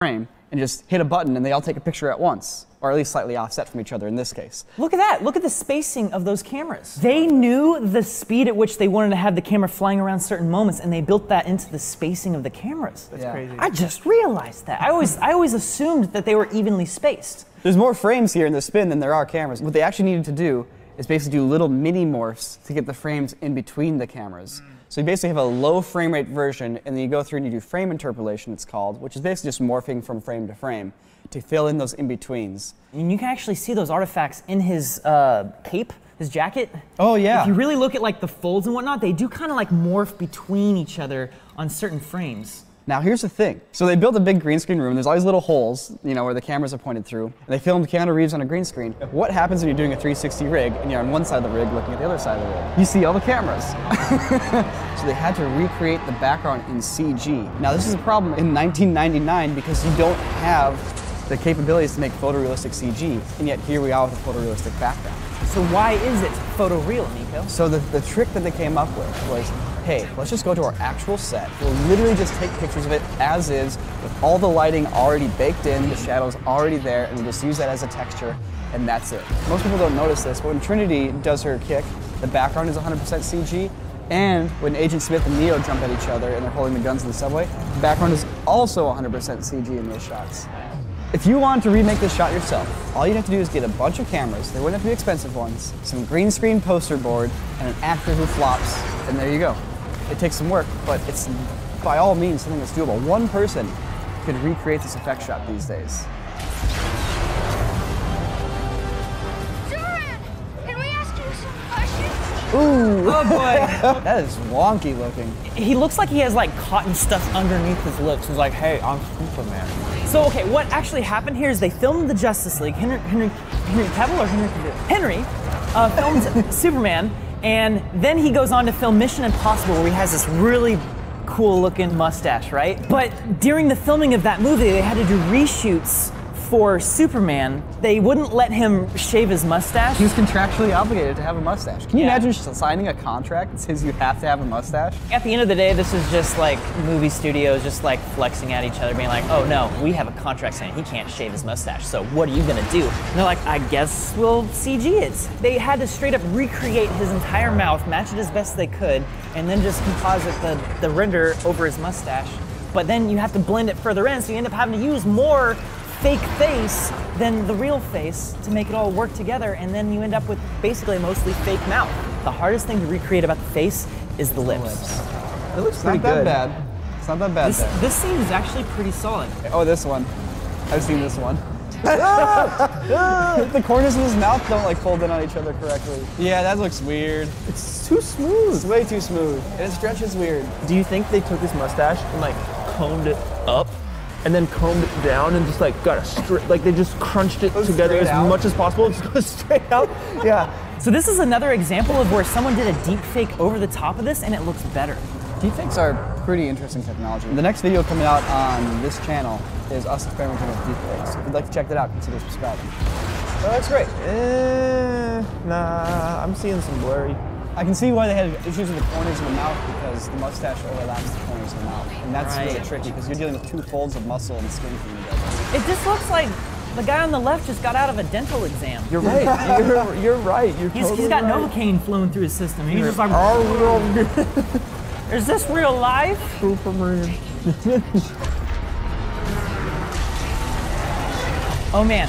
frame and just hit a button and they all take a picture at once, or at least slightly offset from each other in this case. Look at that. Look at the spacing of those cameras. They knew the speed at which they wanted to have the camera flying around certain moments, and they built that into the spacing of the cameras. That's crazy. I just realized that. I always assumed that they were evenly spaced. There's more frames here in the spin than there are cameras. What they actually needed to do is basically do little mini morphs to get the frames in between the cameras. So you basically have a low frame rate version, and then you go through and you do frame interpolation, it's called, which is basically just morphing from frame to frame to fill in those in-betweens. And you can actually see those artifacts in his cape, his jacket. Oh, yeah. If you really look at like the folds and whatnot, they do kind of like morph between each other on certain frames. Now here's the thing. So they built a big green screen room. There's all these little holes, you know, where the cameras are pointed through. And they filmed Keanu Reeves on a green screen. What happens when you're doing a 360 rig and you're on one side of the rig looking at the other side of the rig? You see all the cameras. So they had to recreate the background in CG. Now this is a problem in 1999 because you don't have the capabilities to make photorealistic CG, and yet here we are with a photorealistic background. So why is it photoreal, Nico? So the trick that they came up with was, hey, let's just go to our actual set. We'll literally just take pictures of it as is, with all the lighting already baked in, the shadows already there, and we'll just use that as a texture, and that's it. Most people don't notice this, but when Trinity does her kick, the background is 100% CG, and when Agent Smith and Neo jump at each other and they're holding the guns in the subway, the background is also 100% CG in those shots. If you want to remake this shot yourself, all you'd have to do is get a bunch of cameras, they wouldn't have to be expensive ones, some green screen poster board, and an actor who flops, and there you go. It takes some work, but it's by all means something that's doable. One person could recreate this effect shot these days. Duran, can we ask you some questions? Ooh! Oh boy! That is wonky looking. He looks like he has like cotton stuff underneath his lips. He's like, hey, I'm Superman. So okay, what actually happened here is they filmed the Justice League. Henry Cavill or Henry Cavill? Filmed Superman, and then he goes on to film Mission Impossible, where he has this really cool looking mustache, right? But during the filming of that movie, they had to do reshoots for Superman. They wouldn't let him shave his mustache. He was contractually obligated to have a mustache. Can you imagine signing a contract that says you have to have a mustache? At the end of the day, this is just like movie studios just like flexing at each other, being like, oh no, we have a contract saying he can't shave his mustache, so what are you gonna do? And they're like, I guess we'll CG it. They had to straight up recreate his entire mouth, match it as best they could, and then just composite the render over his mustache. But then you have to blend it further in, so you end up having to use more fake face than the real face to make it all work together, and then you end up with basically a mostly fake mouth. The hardest thing to recreate about the face is the lips. It looks pretty good. Not that bad. It's not that bad. This scene is actually pretty solid. Oh, this one. I've seen this one. The corners of his mouth don't like fold in on each other correctly. Yeah, that looks weird. It's too smooth. It's way too smooth. And it stretches weird. Do you think they took his mustache and like combed it up and then combed it down and just like got a straight, like they just crunched it together as much as possible, just go straight out? Yeah. So this is another example of where someone did a deep fake over the top of this and it looks better. Deepfakes are pretty interesting technology. The next video coming out on this channel is us experimenting with deepfakes. If you'd like to check that out, consider subscribing. Oh, that's great. Nah, I'm seeing some blurry. I can see why they had issues with the corners of the mouth, because the mustache overlaps the corners of the mouth. And that's really tricky because you're dealing with two folds of muscle and skin from each other. It just looks like the guy on the left just got out of a dental exam. You're right. You're right. He's got Novocaine flowing through his system. He's just like, is this real life? Superman. Oh man,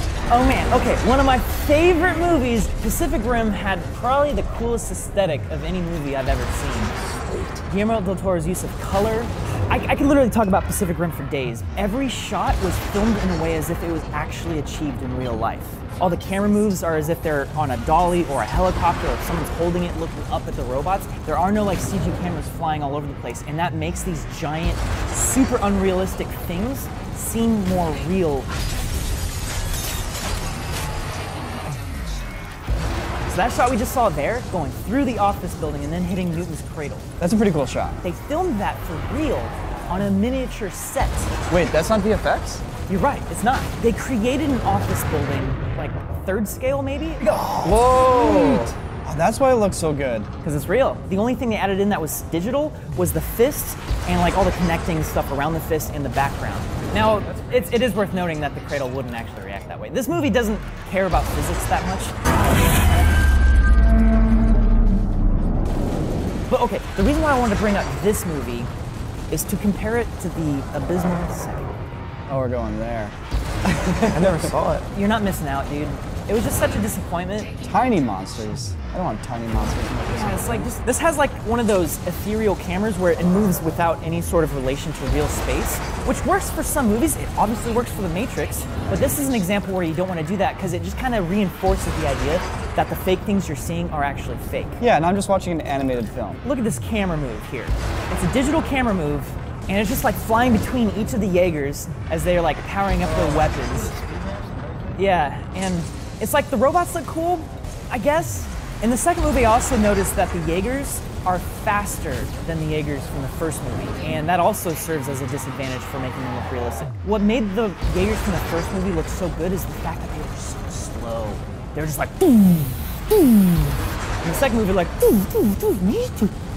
okay, one of my favorite movies, Pacific Rim, had probably the coolest aesthetic of any movie I've ever seen. Guillermo del Toro's use of color. I can literally talk about Pacific Rim for days. Every shot was filmed in a way as if it was actually achieved in real life. All the camera moves are as if they're on a dolly or a helicopter, or if someone's holding it looking up at the robots. There are no like CG cameras flying all over the place, and that makes these giant, super unrealistic things seem more real. So that shot we just saw there, going through the office building and then hitting Newton's cradle. That's a pretty cool shot. They filmed that for real on a miniature set. Wait, that's not VFX? You're right, it's not. They created an office building, like 3rd scale maybe? Whoa! Oh, that's why it looks so good. Because it's real. The only thing they added in that was digital was the fist and like all the connecting stuff around the fist in the background. Now, it is worth noting that the cradle wouldn't actually react that way. This movie doesn't care about physics that much. But okay, the reason why I wanted to bring up this movie is to compare it to the abysmal second movie. Oh, we're going there. I never saw it. You're not missing out, dude. It was just such a disappointment. Tiny monsters. I don't want tiny monsters. Yeah, it's like this has like one of those ethereal cameras where it moves without any sort of relation to real space, which works for some movies. It obviously works for The Matrix, but this is an example where you don't want to do that because it just kind of reinforces the idea that the fake things you're seeing are actually fake. Yeah, and I'm just watching an animated film. Look at this camera move here. It's a digital camera move, and it's just like flying between each of the Jaegers as they're like powering up their weapons. Yeah, and it's like the robots look cool, I guess. In the second movie, I also noticed that the Jaegers are faster than the Jaegers from the first movie, and that also serves as a disadvantage for making them look realistic. What made the Jaegers from the first movie look so good is the fact that they were so slow. They were just like, boom, boom. In the second movie, like, boom, boom, boom.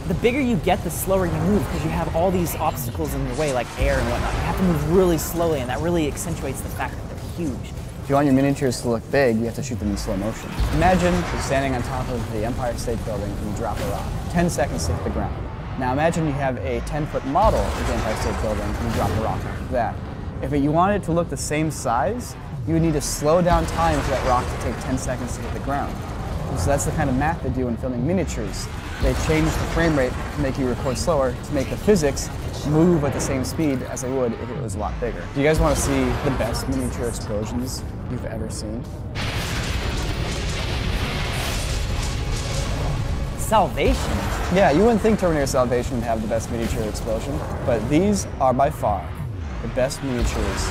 The bigger you get, the slower you move because you have all these obstacles in your way, like air and whatnot. You have to move really slowly, and that really accentuates the fact that they're huge. If you want your miniatures to look big, you have to shoot them in slow motion. Imagine you're standing on top of the Empire State Building and you drop a rock. 10 seconds to hit the ground. Now imagine you have a 10-foot model of the Empire State Building and you drop a rock after that. If you wanted it to look the same size, you would need to slow down time for that rock to take 10 seconds to hit the ground. And so that's the kind of math they do when filming miniatures. They change the frame rate to make you record slower to make the physics move at the same speed as they would if it was a lot bigger. Do you guys want to see the best miniature explosions you've ever seen? Salvation? Yeah, you wouldn't think Terminator Salvation would have the best miniature explosion, but these are by far the best miniatures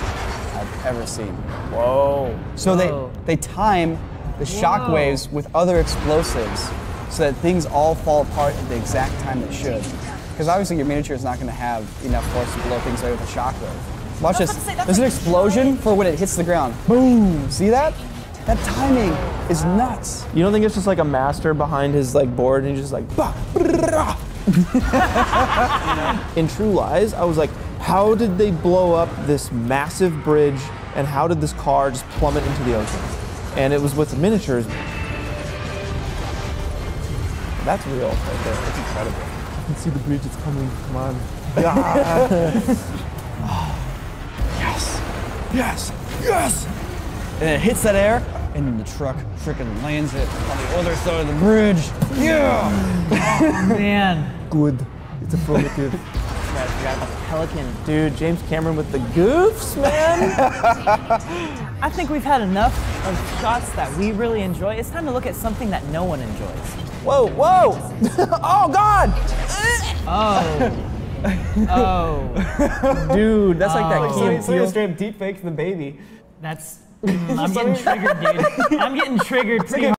I've ever seen. Whoa. So they time the shock waves with other explosives so that things all fall apart at the exact time they should. Because obviously your miniature is not going to have enough force to blow things away with a shockwave. Watch this. There's an explosion for when it hits the ground. Boom! See that? That timing is nuts. You don't think it's just like a master behind his like board and he's just like, bah, brrrah. In True Lies, I was like, how did they blow up this massive bridge and how did this car just plummet into the ocean? And it was with the miniatures. That's real right there. It's incredible. I can see the bridge, it's coming. Come on. Yes! Yes! Yes! And it hits that air, and then the truck freaking lands it on the other side of the bridge. Yeah! Man. Good. It's affirmative. I forgot about the Pelican. Dude, James Cameron with the goofs, man. I think we've had enough of shots that we really enjoy. It's time to look at something that no one enjoys. Whoa, whoa! Oh, God! Oh. Dude, that's like that Key and Peele. straight deep fake the baby. That's, I'm getting triggered, dude. I'm getting triggered pretty hard.